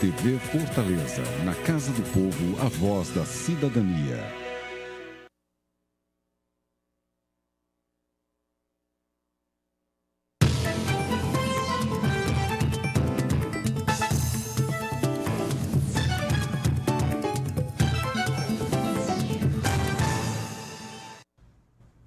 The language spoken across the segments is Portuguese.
TV Fortaleza, na Casa do Povo, a voz da cidadania.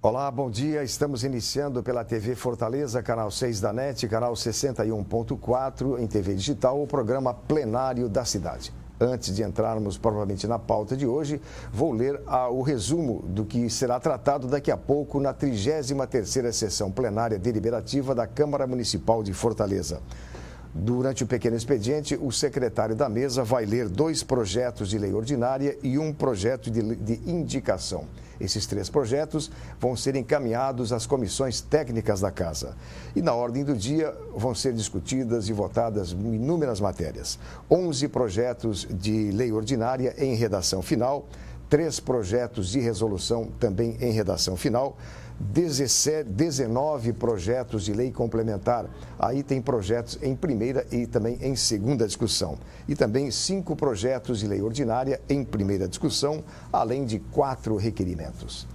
Olá, bom dia. Estamos iniciando pela TV Fortaleza, canal 6 da NET, canal 61.4 em TV digital, o programa plenário da cidade. Antes de entrarmos propriamente na pauta de hoje, vou ler o resumo do que será tratado daqui a pouco na 33ª sessão plenária deliberativa da Câmara Municipal de Fortaleza. Durante o pequeno expediente, o secretário da mesa vai ler 2 projetos de lei ordinária e um projeto de indicação. Esses 3 projetos vão ser encaminhados às comissões técnicas da Casa. E na ordem do dia vão ser discutidas e votadas inúmeras matérias. 11 projetos de lei ordinária em redação final, 3 projetos de resolução também em redação final, 19 projetos de lei complementar. Aí tem projetos em primeira e também em segunda discussão. E também 5 projetos de lei ordinária em primeira discussão, além de 4 requerimentos.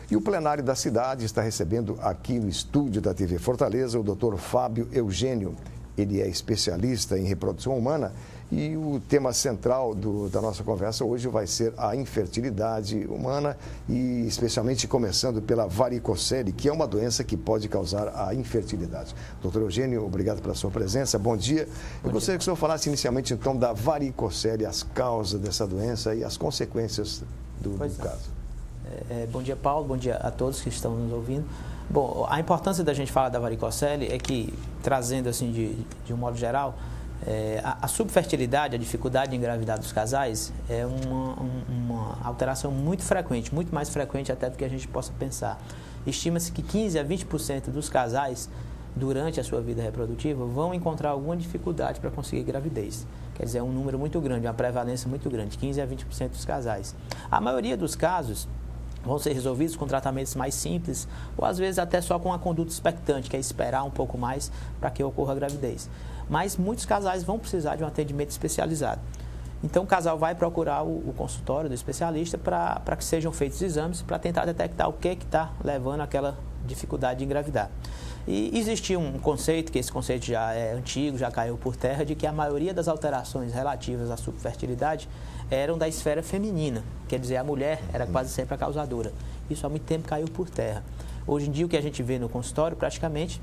E o plenário da cidade está recebendo aqui no estúdio da TV Fortaleza o Dr. Fábio Eugênio. Ele é especialista em reprodução humana e o tema central da nossa conversa hoje vai ser a infertilidade humana e especialmente começando pela varicocele, que é uma doença que pode causar a infertilidade. Doutor Eugênio, obrigado pela sua presença, bom dia. Eu gostaria que o senhor falasse inicialmente então da varicocele, as causas dessa doença e as consequências do caso. Bom dia, Paulo, bom dia a todos que estão nos ouvindo. Bom, a importância da gente falar da varicocele é que, trazendo assim de um modo geral, a subfertilidade, a dificuldade de engravidar dos casais é uma alteração muito frequente, muito mais frequente até do que a gente possa pensar. Estima-se que 15 a 20% dos casais, durante a sua vida reprodutiva, vão encontrar alguma dificuldade para conseguir gravidez. Quer dizer, é um número muito grande, uma prevalência muito grande, 15 a 20% dos casais. A maioria dos casos vão ser resolvidos com tratamentos mais simples ou às vezes até só com a conduta expectante, que é esperar um pouco mais para que ocorra a gravidez. Mas muitos casais vão precisar de um atendimento especializado. Então o casal vai procurar o consultório do especialista para que sejam feitos exames para tentar detectar o que está levando àquela dificuldade de engravidar. E existia um conceito, que esse conceito já é antigo, já caiu por terra, de que a maioria das alterações relativas à subfertilidade eram da esfera feminina, quer dizer, a mulher era quase sempre a causadora. Isso há muito tempo caiu por terra. Hoje em dia o que a gente vê no consultório praticamente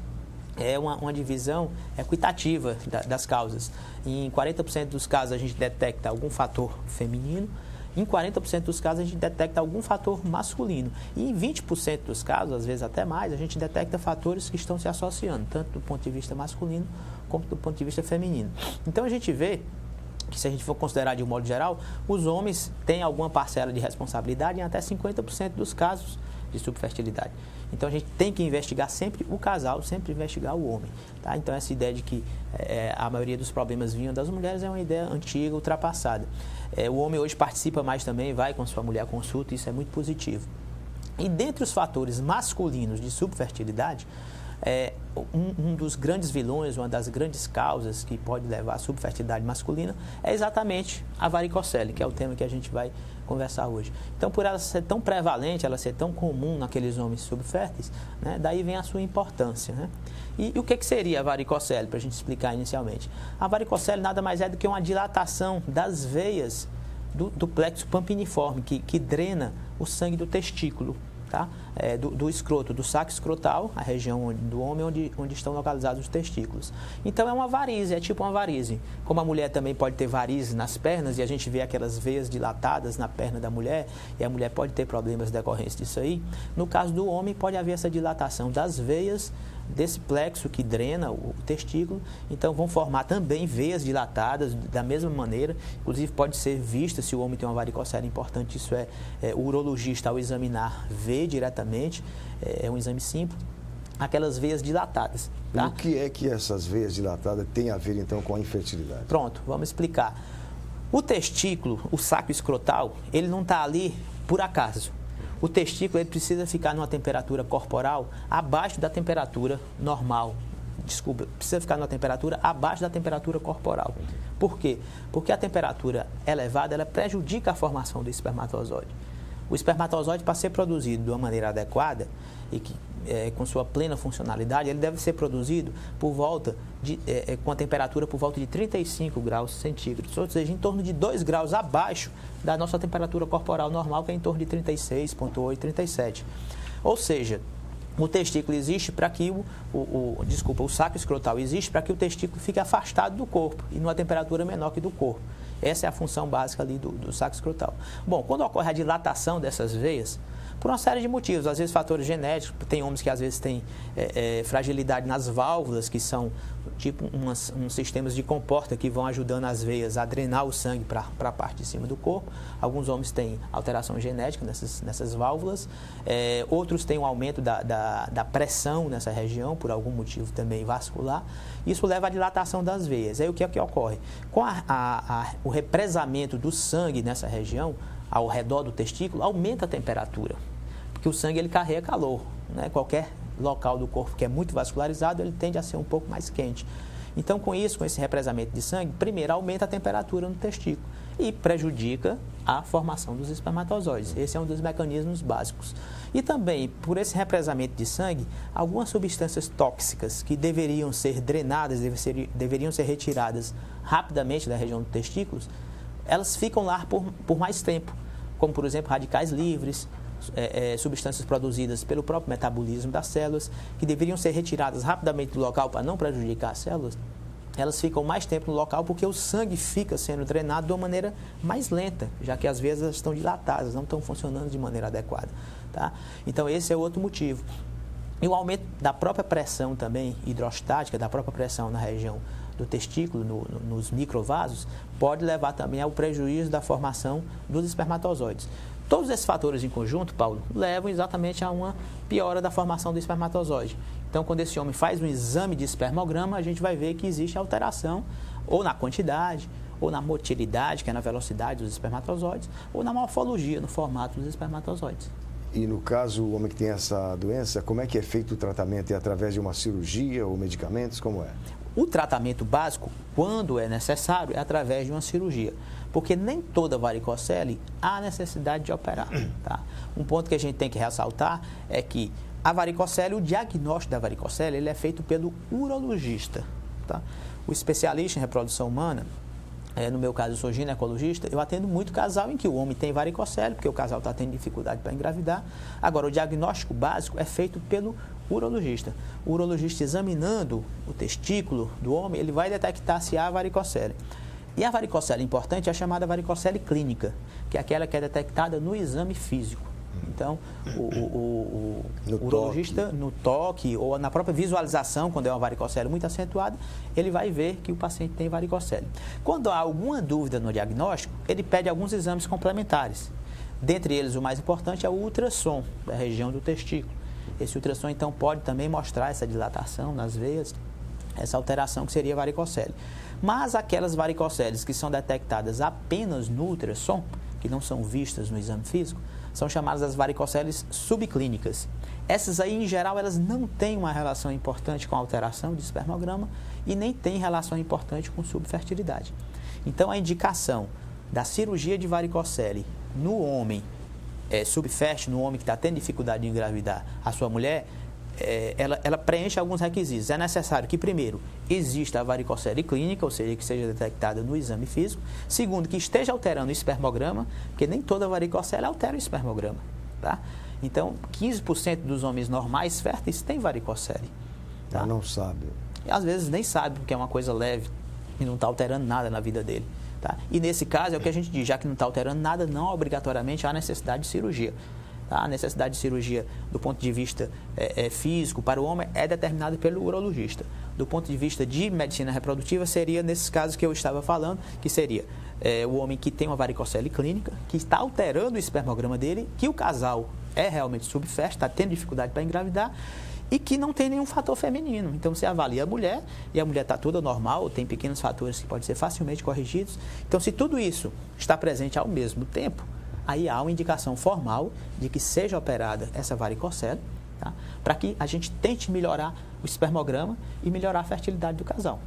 é uma divisão equitativa das causas. Em 40% dos casos a gente detecta algum fator feminino, em 40% dos casos a gente detecta algum fator masculino. E em 20% dos casos, às vezes até mais, a gente detecta fatores que estão se associando, tanto do ponto de vista masculino como do ponto de vista feminino. Então a gente vê que, se a gente for considerar de um modo geral, os homens têm alguma parcela de responsabilidade em até 50% dos casos de subfertilidade. Então a gente tem que investigar sempre o casal, sempre investigar o homem. Tá? Então essa ideia de que a maioria dos problemas vinham das mulheres é uma ideia antiga, ultrapassada. O homem hoje participa mais também, vai com sua mulher à consulta, isso é muito positivo. E dentre os fatores masculinos de subfertilidade, um dos grandes vilões, uma das grandes causas que pode levar à subfertilidade masculina é exatamente a varicocele, que é o tema que a gente vai conversar hoje. Então, por ela ser tão prevalente, ela ser tão comum naqueles homens subférteis, né, daí vem a sua importância. Né? E o que seria a varicocele, para a gente explicar inicialmente? A varicocele nada mais é do que uma dilatação das veias do plexo pampiniforme, que drena o sangue do testículo. Tá? Do escroto, do saco escrotal, a região do homem onde estão localizados os testículos. Então é uma varize, é tipo uma varize. Como a mulher também pode ter varize nas pernas, e a gente vê aquelas veias dilatadas na perna da mulher, e a mulher pode ter problemas decorrentes disso aí, no caso do homem pode haver essa dilatação das veias desse plexo que drena o testículo, então vão formar também veias dilatadas da mesma maneira, inclusive pode ser vista, se o homem tem uma varicocele, importante isso o urologista ao examinar vê diretamente, é um exame simples, aquelas veias dilatadas. Tá? O que é que essas veias dilatadas têm a ver então com a infertilidade? Pronto, vamos explicar. O testículo, o saco escrotal, ele não está ali por acaso. O testículo ele precisa ficar numa temperatura corporal abaixo da temperatura normal precisa ficar numa temperatura abaixo da temperatura corporal. Por quê? Porque a temperatura elevada, ela prejudica a formação do espermatozoide. O espermatozoide, para ser produzido de uma maneira adequada e com sua plena funcionalidade, ele deve ser produzido com a temperatura por volta de 35 graus centígrados, ou seja, em torno de 2 graus abaixo da nossa temperatura corporal normal, que é em torno de 36,8, 37. Ou seja, o testículo existe para que o saco escrotal existe para que o testículo fique afastado do corpo e numa temperatura menor que do corpo. Essa é a função básica ali do saco escrotal. Bom, quando ocorre a dilatação dessas veias, por uma série de motivos, às vezes fatores genéticos, tem homens que às vezes têm fragilidade nas válvulas, que são tipo uns sistemas de comporta que vão ajudando as veias a drenar o sangue para a parte de cima do corpo. Alguns homens têm alteração genética nessas válvulas, outros têm um aumento da pressão nessa região, por algum motivo também vascular. Isso leva à dilatação das veias. Aí o que é que ocorre? Com o represamento do sangue nessa região, ao redor do testículo, aumenta a temperatura, porque o sangue ele carrega calor, né? Qualquer local do corpo que é muito vascularizado, ele tende a ser um pouco mais quente. Então, com esse represamento de sangue, primeiro aumenta a temperatura no testículo e prejudica a formação dos espermatozoides. Esse é um dos mecanismos básicos. E também, por esse represamento de sangue, algumas substâncias tóxicas que deveriam ser drenadas, deveriam ser retiradas rapidamente da região dos testículos, elas ficam lá por mais tempo, como, por exemplo, radicais livres, substâncias produzidas pelo próprio metabolismo das células, que deveriam ser retiradas rapidamente do local para não prejudicar as células. Elas ficam mais tempo no local porque o sangue fica sendo drenado de uma maneira mais lenta, já que às vezes elas estão dilatadas, não estão funcionando de maneira adequada. Tá? Então, esse é outro motivo. E o aumento da própria pressão também, hidrostática, da própria pressão na região do testículo, nos microvasos, pode levar também ao prejuízo da formação dos espermatozoides. Todos esses fatores em conjunto, Paulo, levam exatamente a uma piora da formação do espermatozoide. Então, quando esse homem faz um exame de espermograma, a gente vai ver que existe alteração ou na quantidade, ou na motilidade, que é na velocidade dos espermatozoides, ou na morfologia, no formato dos espermatozoides. E no caso, o homem que tem essa doença, como é que é feito o tratamento? É através de uma cirurgia ou medicamentos? Como é? O tratamento básico, quando é necessário, é através de uma cirurgia, porque nem toda varicocele há necessidade de operar. Tá? Um ponto que a gente tem que ressaltar é que a varicocele, o diagnóstico da varicocele, ele é feito pelo urologista. Tá? O especialista em reprodução humana, no meu caso eu sou ginecologista, eu atendo muito casal em que o homem tem varicocele, porque o casal está tendo dificuldade para engravidar. Agora, o diagnóstico básico é feito pelo urologista. O urologista, examinando o testículo do homem, ele vai detectar se há varicocele. E a varicocele importante é a chamada varicocele clínica, que é aquela que é detectada no exame físico. Então, o urologista, no toque ou na própria visualização, quando é uma varicocele muito acentuada, ele vai ver que o paciente tem varicocele. Quando há alguma dúvida no diagnóstico, ele pede alguns exames complementares. Dentre eles, o mais importante é o ultrassom da região do testículo. Esse ultrassom, então, pode também mostrar essa dilatação nas veias, essa alteração que seria varicocele. Mas aquelas varicoceles que são detectadas apenas no ultrassom, que não são vistas no exame físico, são chamadas as varicoceles subclínicas. Essas aí, em geral, elas não têm uma relação importante com a alteração de espermograma e nem têm relação importante com subfertilidade. Então, a indicação da cirurgia de varicocele no homem subfértil, no homem que está tendo dificuldade de engravidar a sua mulher, ela preenche alguns requisitos. É necessário que, primeiro, exista a varicocele clínica, ou seja, que seja detectada no exame físico. Segundo, que esteja alterando o espermograma, porque nem toda varicocele altera o espermograma. Tá? Então, 15% dos homens normais férteis têm varicocele. Tá? Mas não sabe. E, às vezes nem sabe, porque é uma coisa leve e não está alterando nada na vida dele. Tá? E nesse caso, é o que a gente diz, já que não está alterando nada, não obrigatoriamente há necessidade de cirurgia. Tá? A necessidade de cirurgia, do ponto de vista físico, para o homem, é determinada pelo urologista. Do ponto de vista de medicina reprodutiva, seria nesses casos que eu estava falando, que seria o homem que tem uma varicocele clínica, que está alterando o espermograma dele, que o casal é realmente subfértil, está tendo dificuldade para engravidar, e que não tem nenhum fator feminino. Então, você avalia a mulher, e a mulher está toda normal, tem pequenos fatores que podem ser facilmente corrigidos. Então, se tudo isso está presente ao mesmo tempo, aí há uma indicação formal de que seja operada essa varicocele, tá? Para que a gente tente melhorar o espermograma e melhorar a fertilidade do casal.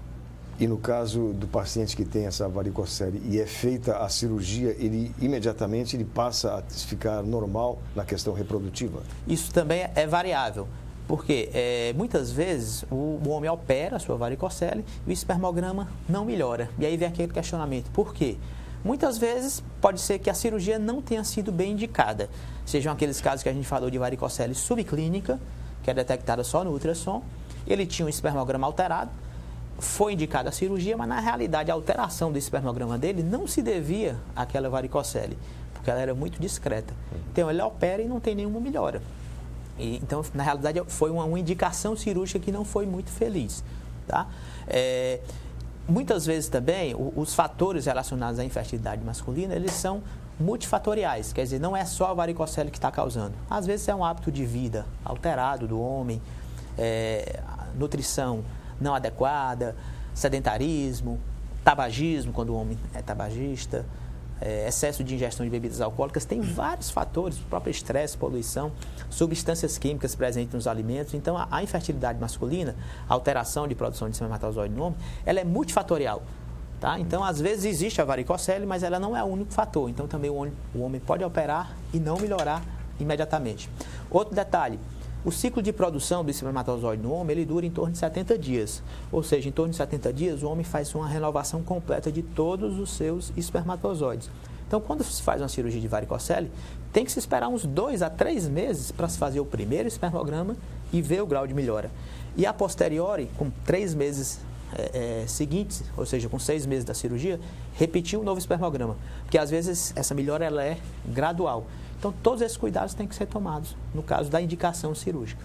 E no caso do paciente que tem essa varicocele e é feita a cirurgia, ele imediatamente passa a ficar normal na questão reprodutiva? Isso também é variável, porque muitas vezes o homem opera a sua varicocele e o espermograma não melhora. E aí vem aquele questionamento, por quê? Muitas vezes pode ser que a cirurgia não tenha sido bem indicada. Sejam aqueles casos que a gente falou de varicocele subclínica, que é detectada só no ultrassom, ele tinha um espermograma alterado, foi indicada a cirurgia, mas na realidade a alteração do espermograma dele não se devia àquela varicocele, porque ela era muito discreta. Então ele opera e não tem nenhuma melhora. Então, na realidade, foi uma indicação cirúrgica que não foi muito feliz. Tá? Muitas vezes também, os fatores relacionados à infertilidade masculina, eles são multifatoriais, quer dizer, não é só a varicocele que está causando. Às vezes é um hábito de vida alterado do homem, nutrição não adequada, sedentarismo, tabagismo, quando o homem é tabagista, excesso de ingestão de bebidas alcoólicas, tem vários fatores, o próprio estresse, poluição, substâncias químicas presentes nos alimentos. Então, a infertilidade masculina, a alteração de produção de espermatozoide no homem, ela é multifatorial. Tá? Então, às vezes existe a varicocele, mas ela não é o único fator. Então, também o homem pode operar e não melhorar imediatamente. Outro detalhe, o ciclo de produção do espermatozoide no homem, ele dura em torno de 70 dias. Ou seja, em torno de 70 dias, o homem faz uma renovação completa de todos os seus espermatozoides. Então, quando se faz uma cirurgia de varicocele, tem que se esperar uns 2 a 3 meses para se fazer o primeiro espermograma e ver o grau de melhora. E a posteriori, com 3 meses seguintes, ou seja, com 6 meses da cirurgia, repetir um novo espermograma. Porque, às vezes, essa melhora ela é gradual. Então, todos esses cuidados têm que ser tomados, no caso da indicação cirúrgica.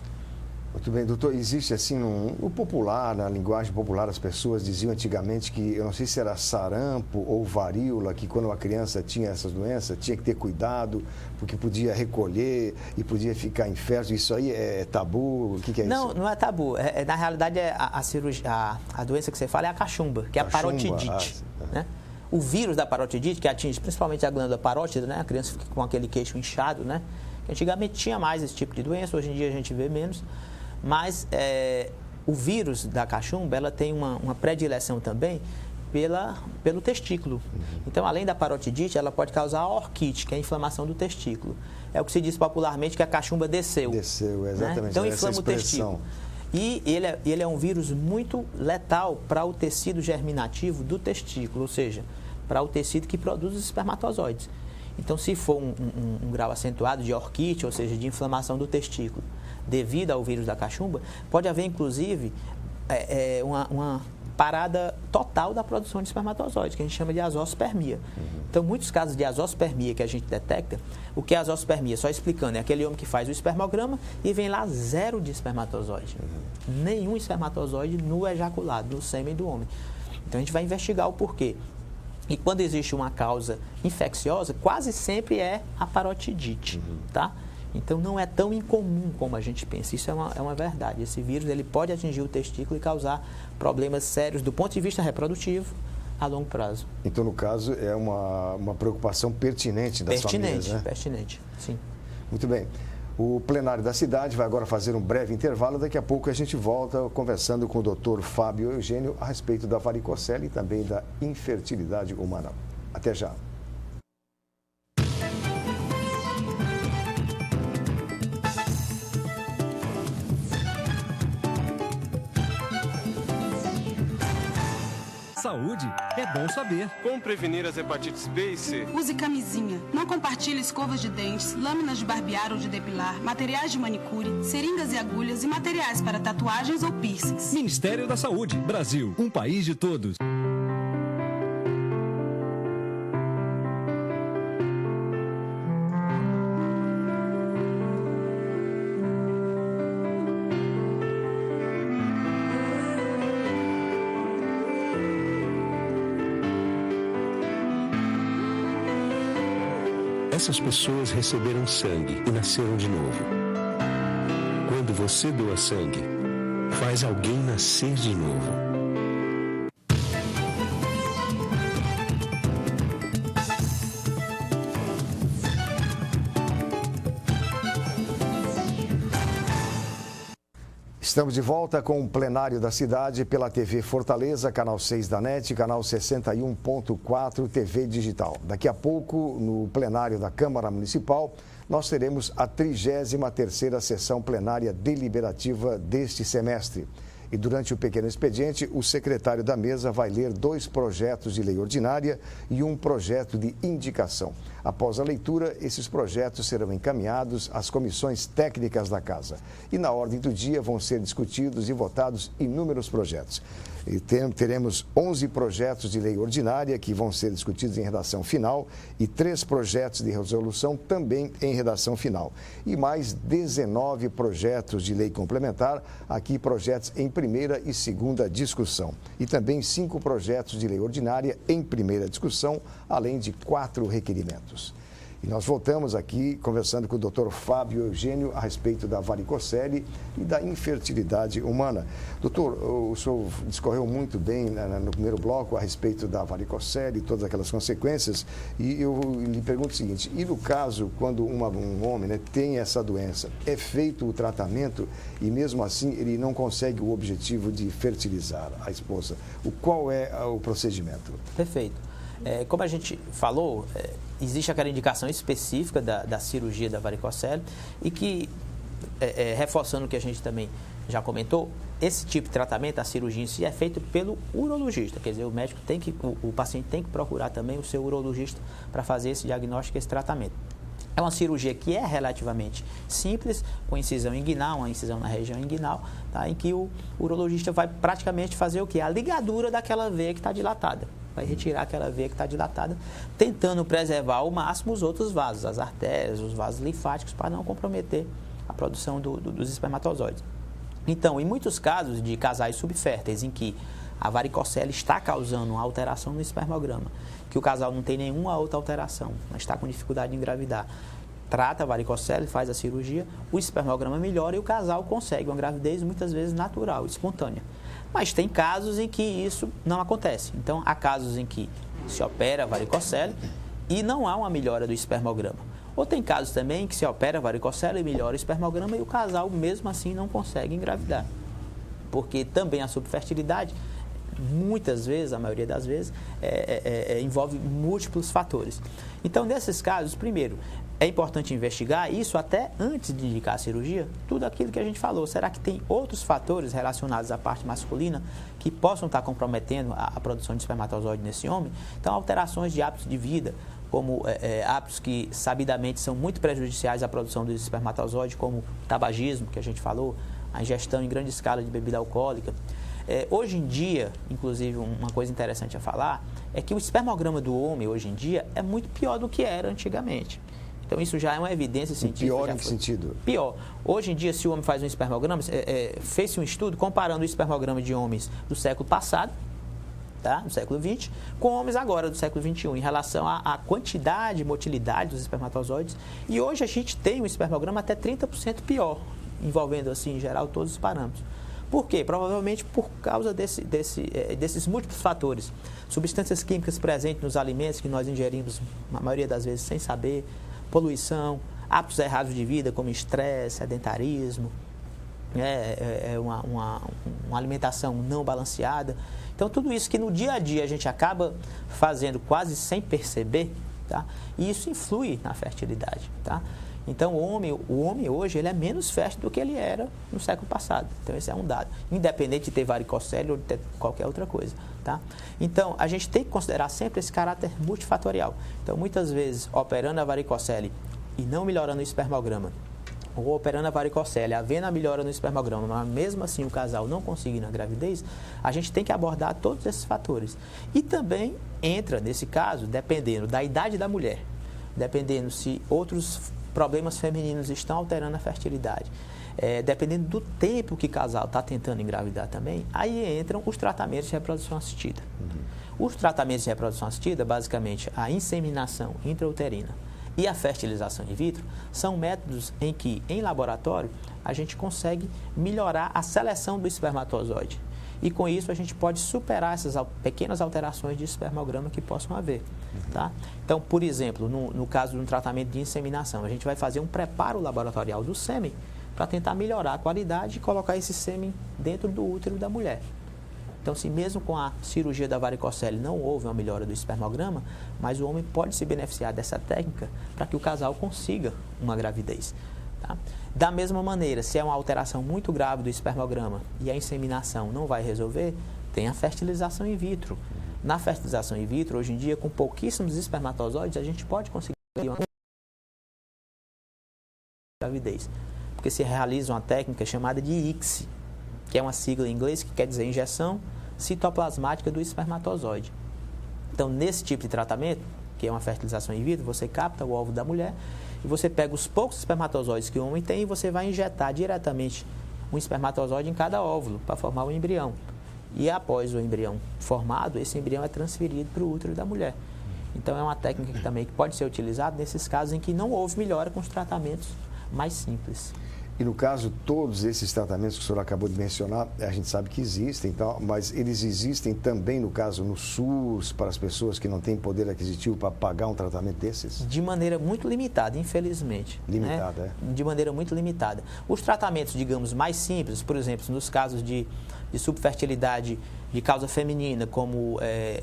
Muito bem, doutor. Existe assim, no popular, na linguagem popular, as pessoas diziam antigamente que, eu não sei se era sarampo ou varíola, que quando uma criança tinha essas doenças, tinha que ter cuidado, porque podia recolher e podia ficar infértil. Isso aí é tabu? O que é não, isso? Não é tabu. Na realidade, a doença que você fala é a cachumba, que é a parotidite. Né? O vírus da parotidite, que atinge principalmente a glândula parótida, né? A criança fica com aquele queixo inchado, né? Antigamente tinha mais esse tipo de doença, hoje em dia a gente vê menos. Mas o vírus da cachumba, ela tem uma predileção também pelo testículo. Então, além da parotidite, ela pode causar a orquite, que é a inflamação do testículo. É o que se diz popularmente que a cachumba desceu. Desceu, exatamente. Né? Então, inflama o testículo. E ele é um vírus muito letal para o tecido germinativo do testículo, ou seja, para o tecido que produz os espermatozoides. Então, se for um grau acentuado de orquite, ou seja, de inflamação do testículo, devido ao vírus da cachumba, pode haver, inclusive, uma parada total da produção de espermatozoides, que a gente chama de azospermia. Então, muitos casos de azospermia que a gente detecta, o que é azospermia? Só explicando, é aquele homem que faz o espermograma e vem lá 0 de espermatozoide. Nenhum espermatozoide no ejaculado, no sêmen do homem. Então, a gente vai investigar o porquê. E quando existe uma causa infecciosa, quase sempre é a parotidite, tá? Então, não é tão incomum como a gente pensa. Isso é uma verdade. Esse vírus ele pode atingir o testículo e causar problemas sérios do ponto de vista reprodutivo a longo prazo. Então, no caso, é uma preocupação pertinente das famílias, né? Pertinente, sim. Muito bem. O plenário da cidade vai agora fazer um breve intervalo. Daqui a pouco a gente volta conversando com o doutor Fábio Eugênio a respeito da varicocele e também da infertilidade humana. Até já. Saúde é bom saber. Como prevenir as hepatites B e C? Use camisinha. Não compartilhe escovas de dentes, lâminas de barbear ou de depilar, materiais de manicure, seringas e agulhas e materiais para tatuagens ou piercings. Ministério da Saúde. Brasil, um país de todos. Essas pessoas receberam sangue e nasceram de novo. Quando você doa sangue, faz alguém nascer de novo. Estamos de volta com o plenário da cidade pela TV Fortaleza, canal 6 da NET, canal 61.4 TV Digital. Daqui a pouco, no plenário da Câmara Municipal, nós teremos a 33ª sessão plenária deliberativa deste semestre. E durante o pequeno expediente, o secretário da mesa vai ler 2 projetos de lei ordinária e um projeto de indicação. Após a leitura, esses projetos serão encaminhados às comissões técnicas da Casa. E na ordem do dia vão ser discutidos e votados inúmeros projetos. E teremos 11 projetos de lei ordinária que vão ser discutidos em redação final e 3 projetos de resolução também em redação final. E mais 19 projetos de lei complementar, aqui projetos em primeira e segunda discussão. E também 5 projetos de lei ordinária em primeira discussão, além de 4 requerimentos. E nós voltamos aqui conversando com o Dr. Fábio Eugênio a respeito da varicocele e da infertilidade humana. Doutor, o senhor discorreu muito bem no primeiro bloco a respeito da varicocele e todas aquelas consequências. E eu lhe pergunto o seguinte, e no caso, quando um homem tem essa doença, é feito o tratamento e mesmo assim ele não consegue o objetivo de fertilizar a esposa, qual é o procedimento? Perfeito. Como a gente falou, existe aquela indicação específica da cirurgia da varicocele e que, reforçando o que a gente também já comentou, esse tipo de tratamento, a cirurgia em si, é feito pelo urologista. Quer dizer, o paciente tem que procurar também o seu urologista para fazer esse diagnóstico, esse tratamento. É uma cirurgia que é relativamente simples, com incisão inguinal, uma incisão na região inguinal, tá? Em que o urologista vai praticamente fazer o quê? A ligadura daquela veia que está dilatada. Vai retirar aquela veia que está dilatada, tentando preservar ao máximo os outros vasos, as artérias, os vasos linfáticos, para não comprometer a produção dos espermatozoides. Então, em muitos casos de casais subférteis, em que a varicocele está causando uma alteração no espermograma, que o casal não tem nenhuma outra alteração, mas está com dificuldade de engravidar, trata a varicocele, faz a cirurgia, o espermograma melhora e o casal consegue uma gravidez muitas vezes natural, espontânea. Mas tem casos em que isso não acontece. Então, há casos em que se opera a varicocele e não há uma melhora do espermograma. Ou tem casos também em que se opera a varicocele e melhora o espermograma e o casal, mesmo assim, não consegue engravidar. Porque também a subfertilidade, muitas vezes, a maioria das vezes, envolve múltiplos fatores. Então, nesses casos, primeiro, é importante investigar isso até antes de indicar a cirurgia, tudo aquilo que a gente falou. Será que tem outros fatores relacionados à parte masculina que possam estar comprometendo a produção de espermatozoide nesse homem? Então, alterações de hábitos de vida, como hábitos que sabidamente são muito prejudiciais à produção do espermatozoide, como o tabagismo, que a gente falou, a ingestão em grande escala de bebida alcoólica. Hoje em dia, inclusive, uma coisa interessante a falar, é que o espermograma do homem, hoje em dia, é muito pior do que era antigamente. Então, isso já é uma evidência científica. Pior em que sentido? Pior. Hoje em dia, se o homem faz um espermograma, fez-se um estudo comparando o espermograma de homens do século passado, tá? Do século XX, com homens agora do século XXI, em relação à quantidade e motilidade dos espermatozoides. E hoje a gente tem um espermograma até 30% pior, envolvendo, assim, em geral, todos os parâmetros. Por quê? Provavelmente por causa desses múltiplos fatores. Substâncias químicas presentes nos alimentos que nós ingerimos, a maioria das vezes, sem saber, poluição, hábitos errados de vida, como estresse, sedentarismo, uma alimentação não balanceada. Então, tudo isso que no dia a dia a gente acaba fazendo quase sem perceber, tá? E isso influi na fertilidade, tá? Então, o homem hoje ele é menos fértil do que ele era no século passado. Então, esse é um dado, independente de ter varicocele ou de ter qualquer outra coisa, tá? Então, a gente tem que considerar sempre esse caráter multifatorial. Então, muitas vezes, operando a varicocele e não melhorando o espermograma, ou operando a varicocele, havendo a melhora no espermograma, mas mesmo assim o casal não conseguindo a gravidez, a gente tem que abordar todos esses fatores. E também entra, nesse caso, dependendo da idade da mulher, dependendo se outros problemas femininos estão alterando a fertilidade, dependendo do tempo que o casal está tentando engravidar também, aí entram os tratamentos de reprodução assistida. Os tratamentos de reprodução assistida, basicamente, a inseminação intrauterina e a fertilização in vitro, são métodos em que, em laboratório, a gente consegue melhorar a seleção do espermatozoide. E com isso a gente pode superar essas pequenas alterações de espermograma que possam haver. Tá? Então, por exemplo, no caso de um tratamento de inseminação, a gente vai fazer um preparo laboratorial do sêmen para tentar melhorar a qualidade e colocar esse sêmen dentro do útero da mulher. Então, se mesmo com a cirurgia da varicocele não houve uma melhora do espermograma, mas o homem pode se beneficiar dessa técnica para que o casal consiga uma gravidez. Tá? Da mesma maneira, se é uma alteração muito grave do espermograma e a inseminação não vai resolver, tem a fertilização in vitro. Na fertilização in vitro, hoje em dia, com pouquíssimos espermatozoides, a gente pode conseguir uma gravidez. Porque se realiza uma técnica chamada de ICSI, que é uma sigla em inglês que quer dizer injeção citoplasmática do espermatozoide. Então, nesse tipo de tratamento, que é uma fertilização in vitro, você capta o óvulo da mulher e você pega os poucos espermatozoides que o homem tem e você vai injetar diretamente um espermatozoide em cada óvulo para formar um embrião. E após o embrião formado, esse embrião é transferido para o útero da mulher. Então, é uma técnica que também pode ser utilizada nesses casos em que não houve melhora com os tratamentos mais simples. E no caso, todos esses tratamentos que o senhor acabou de mencionar, a gente sabe que existem, então, mas eles existem também, no caso, no SUS, para as pessoas que não têm poder aquisitivo para pagar um tratamento desses? De maneira muito limitada, infelizmente. Limitada, né? De maneira muito limitada. Os tratamentos, digamos, mais simples, por exemplo, nos casos de subfertilidade de causa feminina, como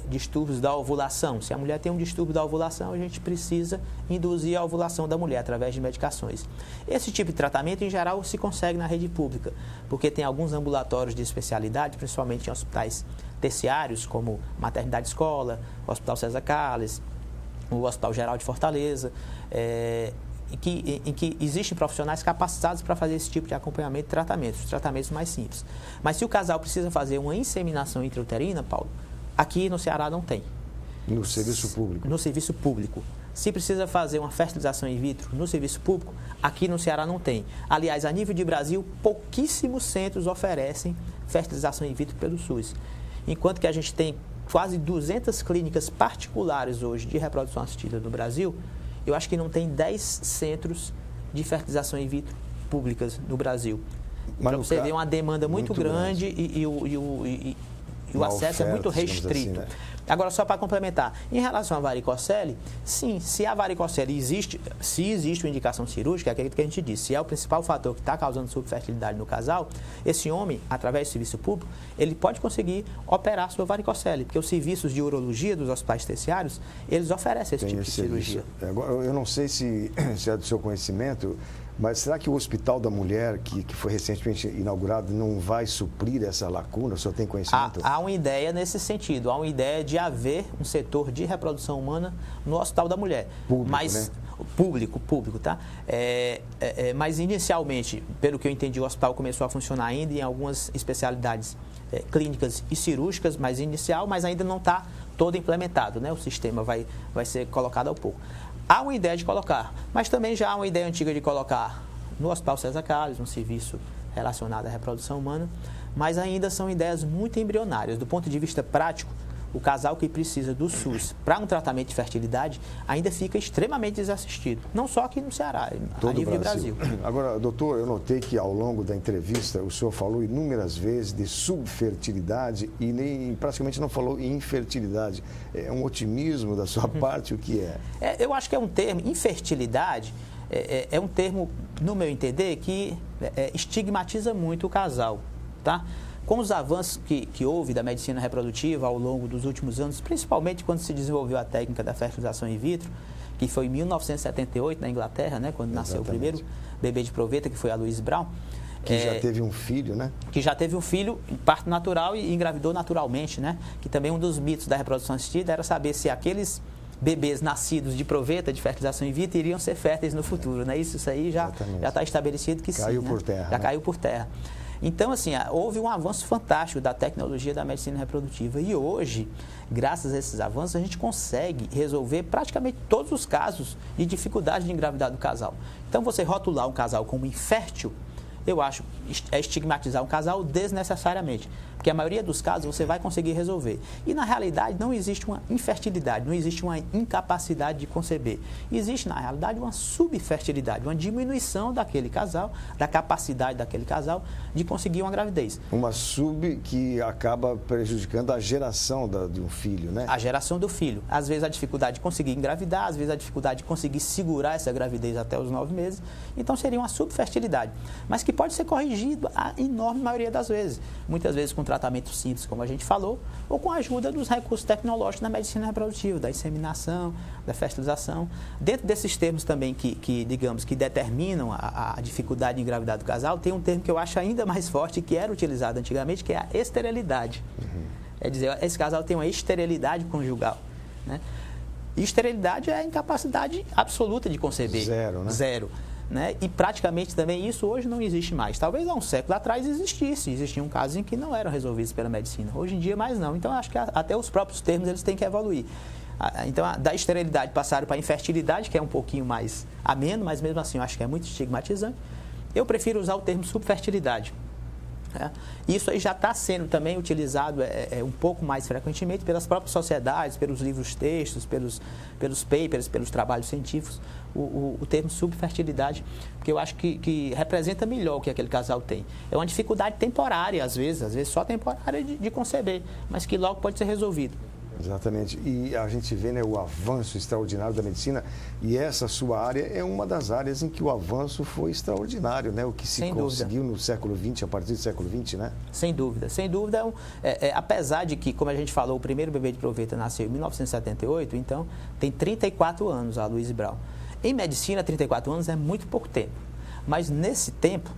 distúrbios da ovulação. Se a mulher tem um distúrbio da ovulação, a gente precisa induzir a ovulação da mulher através de medicações. Esse tipo de tratamento, em geral, se consegue na rede pública, porque tem alguns ambulatórios de especialidade, principalmente em hospitais terciários, como Maternidade Escola, o Hospital César Carles, o Hospital Geral de Fortaleza, em que existem profissionais capacitados para fazer esse tipo de acompanhamento e tratamentos mais simples. Mas se o casal precisa fazer uma inseminação intrauterina, Paulo, aqui no Ceará não tem. No serviço público? No serviço público. Se precisa fazer uma fertilização in vitro no serviço público, aqui no Ceará não tem. Aliás, a nível de Brasil, pouquíssimos centros oferecem fertilização in vitro pelo SUS. Enquanto que a gente tem quase 200 clínicas particulares hoje de reprodução assistida no Brasil, eu acho que não tem 10 centros de fertilização in vitro públicas no Brasil. Para você ver uma demanda muito grande e o acesso é muito restrito. Assim, né? Agora, só para complementar, em relação à varicocele, sim, se a varicocele existe, se existe uma indicação cirúrgica, é aquilo que a gente disse, se é o principal fator que está causando subfertilidade no casal, esse homem, através do serviço público, ele pode conseguir operar sua varicocele, porque os serviços de urologia dos hospitais terciários, eles oferecem esse tipo de cirurgia. Agora, eu não sei se é do seu conhecimento, mas será que o Hospital da Mulher, que foi recentemente inaugurado, não vai suprir essa lacuna? O senhor tem conhecimento? Há uma ideia nesse sentido. Há uma ideia de haver um setor de reprodução humana no Hospital da Mulher. Público, mas, né? Público, tá? Mas inicialmente, pelo que eu entendi, o hospital começou a funcionar ainda em algumas especialidades clínicas e cirúrgicas, mas ainda não está todo implementado, né? O sistema vai ser colocado ao pouco. Há uma ideia de colocar, mas também já há uma ideia antiga de colocar no Hospital César Carles, um serviço relacionado à reprodução humana, mas ainda são ideias muito embrionárias. Do ponto de vista prático, o casal que precisa do SUS para um tratamento de fertilidade ainda fica extremamente desassistido. Não só aqui no Ceará, a nível do Brasil. Agora, doutor, eu notei que ao longo da entrevista o senhor falou inúmeras vezes de subfertilidade e nem praticamente não falou em infertilidade. É um otimismo da sua parte, o que é? Eu acho que é um termo, infertilidade, é um termo, no meu entender, que estigmatiza muito o casal, tá? Com os avanços que houve da medicina reprodutiva ao longo dos últimos anos, principalmente quando se desenvolveu a técnica da fertilização in vitro, que foi em 1978 na Inglaterra, né, quando nasceu o primeiro bebê de proveta, que foi a Louise Brown. Que já teve um filho, né? Que já teve um filho em parto natural e engravidou naturalmente, né? Que também um dos mitos da reprodução assistida era saber se aqueles bebês nascidos de proveta, de fertilização in vitro, iriam ser férteis no futuro, né? Isso aí já está estabelecido que caiu sim. Por terra, já né? Caiu por terra. Então, assim, houve um avanço fantástico da tecnologia da medicina reprodutiva e hoje, graças a esses avanços, a gente consegue resolver praticamente todos os casos de dificuldade de engravidar do casal. Então, você rotular um casal como infértil, eu acho, é estigmatizar um casal desnecessariamente. porque a maioria dos casos você vai conseguir resolver. E na realidade não existe uma infertilidade, não existe uma incapacidade de conceber. Existe na realidade uma subfertilidade, uma diminuição daquele casal, da capacidade daquele casal de conseguir uma gravidez. Uma sub que acaba prejudicando a geração de um filho, né? A geração do filho. Às vezes a dificuldade de conseguir engravidar, às vezes a dificuldade de conseguir segurar essa gravidez até os 9 meses. Então seria uma subfertilidade, mas que pode ser corrigido a enorme maioria das vezes. Muitas vezes com tratamento simples, como a gente falou, ou com a ajuda dos recursos tecnológicos da medicina reprodutiva, da inseminação, da fertilização. Dentro desses termos também digamos, que determinam a dificuldade de engravidar do casal, tem um termo que eu acho ainda mais forte, que era utilizado antigamente, que é a esterilidade. É dizer, esse casal tem uma esterilidade conjugal, né? E esterilidade é a incapacidade absoluta de conceber. Zero, né? Zero. Né? E praticamente também isso hoje não existe mais. Talvez há um século atrás existiam casos em que não eram resolvidos pela medicina. Hoje em dia mais não. Então acho que até os próprios termos eles têm que evoluir. Então da esterilidade passaram para a infertilidade, que é um pouquinho mais ameno, mas mesmo assim eu acho que é muito estigmatizante. Eu prefiro usar o termo subfertilidade. Isso aí já está sendo também utilizado um pouco mais frequentemente pelas próprias sociedades, pelos livros textos, pelos papers, pelos trabalhos científicos, o termo subfertilidade, porque eu acho que representa melhor o que aquele casal tem. É uma dificuldade temporária, às vezes só temporária de conceber, mas que logo pode ser resolvido. Exatamente. E a gente vê, né, o avanço extraordinário da medicina, e essa sua área é uma das áreas em que o avanço foi extraordinário, né? O que se conseguiu no século XX, a partir do século XX, né? Sem dúvida. Sem dúvida, apesar de que, como a gente falou, o primeiro bebê de proveta nasceu em 1978, então tem 34 anos a Louise Brown. Em medicina, 34 anos é muito pouco tempo, mas nesse tempo,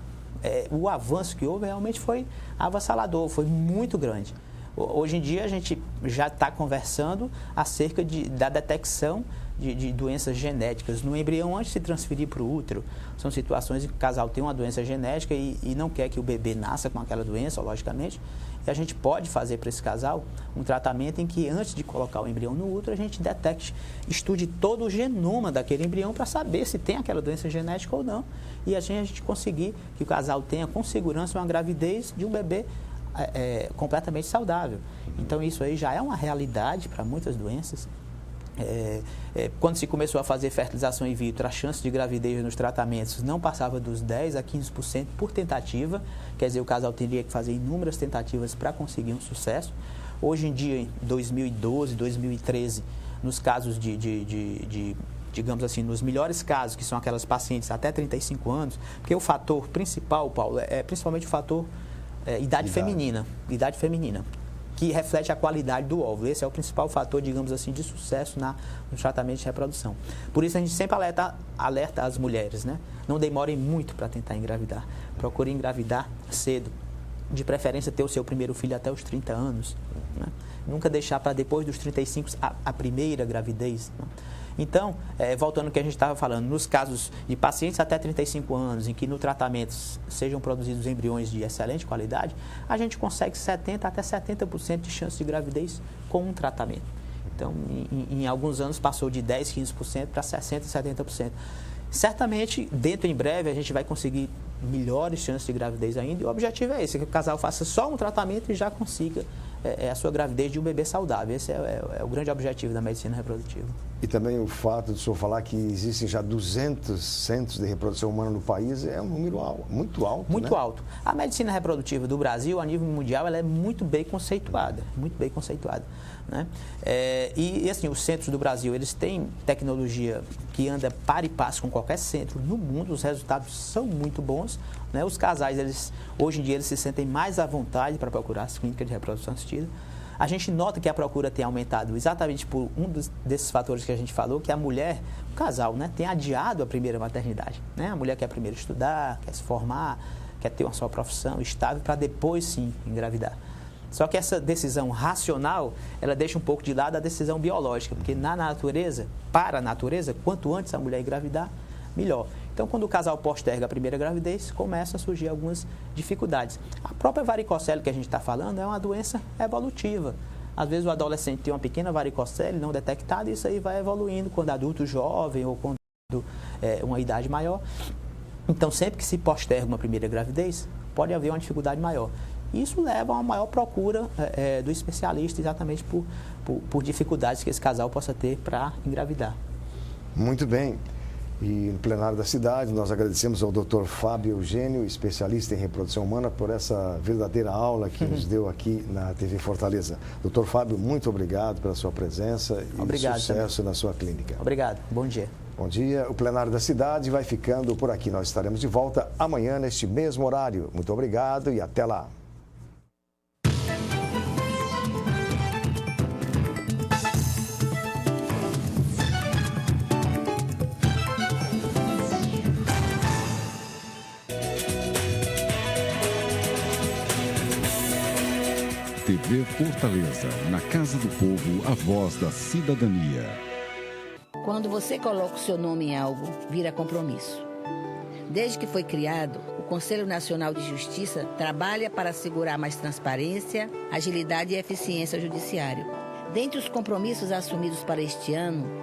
o avanço que houve realmente foi avassalador, foi muito grande. Hoje em dia a gente já está conversando acerca da detecção de doenças genéticas no embrião antes de se transferir para o útero. São situações em que o casal tem uma doença genética e não quer que o bebê nasça com aquela doença, logicamente. E a gente pode fazer para esse casal um tratamento em que antes de colocar o embrião no útero, a gente detecte, estude todo o genoma daquele embrião para saber se tem aquela doença genética ou não. E assim a gente conseguir que o casal tenha com segurança uma gravidez de um bebê completamente saudável. Então isso aí já é uma realidade para muitas doenças. Quando se começou a fazer fertilização in vitro, a chance de gravidez nos tratamentos não passava dos 10% a 15% por tentativa, quer dizer, o casal teria que fazer inúmeras tentativas para conseguir um sucesso. Hoje em dia, em 2012, 2013, nos casos digamos assim, nos melhores casos, que são aquelas pacientes até 35 anos, porque o fator principal, Paulo, é principalmente o fator idade feminina, que reflete a qualidade do óvulo. Esse é o principal fator, digamos assim, de sucesso no tratamento de reprodução. Por isso a gente sempre alerta as mulheres, né? Não demorem muito para tentar engravidar. Procurem engravidar cedo. De preferência ter o seu primeiro filho até os 30 anos. Né? Nunca deixar para depois dos 35 a primeira gravidez. Né? Então, voltando ao que a gente estava falando, nos casos de pacientes até 35 anos, em que no tratamento sejam produzidos embriões de excelente qualidade, a gente consegue 70% até 70% de chance de gravidez com um tratamento. Então, em alguns anos passou de 10%, 15% para 60%, 70%. Certamente, dentro em breve, a gente vai conseguir melhores chances de gravidez ainda, e o objetivo é esse, que o casal faça só um tratamento e já consiga a sua gravidez de um bebê saudável. Esse é o grande objetivo da medicina reprodutiva. E também o fato de o senhor falar que existem já 200 centros de reprodução humana no país é um número muito alto. Muito, né? alto. A medicina reprodutiva do Brasil, a nível mundial, ela é muito bem conceituada. Muito bem conceituada. Né? E assim, os centros do Brasil, eles têm tecnologia que anda par e passo com qualquer centro no mundo, os resultados são muito bons. Né? Os casais, hoje em dia, eles se sentem mais à vontade para procurar as clínicas de reprodução assistida. A gente nota que a procura tem aumentado exatamente por desses fatores que a gente falou, que a mulher, o casal, né, tem adiado a primeira maternidade. Né? A mulher quer primeiro estudar, quer se formar, quer ter uma sua profissão estável para depois sim engravidar. Só que essa decisão racional, ela deixa um pouco de lado a decisão biológica, porque na natureza, para a natureza, quanto antes a mulher engravidar, melhor. Então, quando o casal posterga a primeira gravidez, começam a surgir algumas dificuldades. A própria varicocele que a gente está falando é uma doença evolutiva. Às vezes o adolescente tem uma pequena varicocele não detectada e isso aí vai evoluindo quando adulto jovem ou quando uma idade maior. Então, sempre que se posterga uma primeira gravidez, pode haver uma dificuldade maior. E isso leva a uma maior procura do especialista, exatamente por dificuldades que esse casal possa ter para engravidar. Muito bem. E no plenário da cidade, nós agradecemos ao Dr. Fábio Eugênio, especialista em reprodução humana, por essa verdadeira aula que nos deu aqui na TV Fortaleza. Dr. Fábio, muito obrigado pela sua presença e sucesso também na sua clínica. Obrigado. Bom dia. Bom dia. O plenário da cidade vai ficando por aqui. Nós estaremos de volta amanhã neste mesmo horário. Muito obrigado e até lá. TV Fortaleza, na Casa do Povo, a voz da cidadania. Quando você coloca o seu nome em algo, vira compromisso. Desde que foi criado, o Conselho Nacional de Justiça trabalha para assegurar mais transparência, agilidade e eficiência ao judiciário. Dentre os compromissos assumidos para este ano,